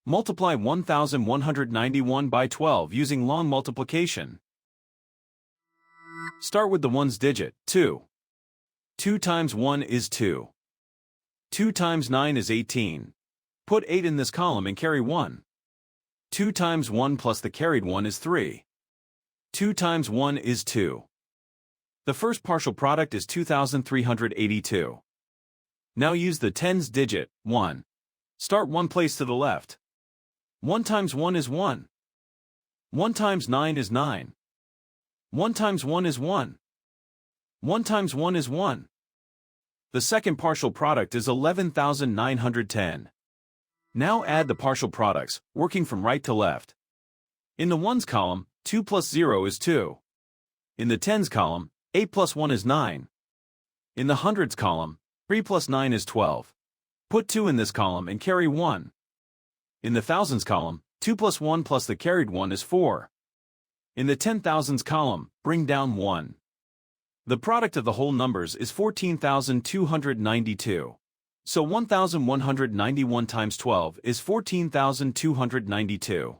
Multiply 1191 by 12 using long multiplication. Start with the ones digit, 2. 2 times 1 is 2. 2 times 9 is 18. Put 8 in this column and carry 1. 2 times 1 plus the carried 1 is 3. 2 times 1 is 2. The first partial product is 2,382. Now use the tens digit, 1. Start one place to the left. 1 times 1 is 1. 1 times 9 is 9. 1 times 1 is 1. 1 times 1 is 1. The second partial product is 11,910. Now add the partial products, working from right to left. In the ones column, 2 plus 0 is 2. In the tens column, 8 plus 1 is 9. In the hundreds column, 3 plus 9 is 12. Put 2 in this column and carry 1. In the thousands column, 2 plus 1 plus the carried 1 is 4. In the 10,000s column, bring down 1. The product of the whole numbers is 14,292. So 1,191 times 12 is 14,292.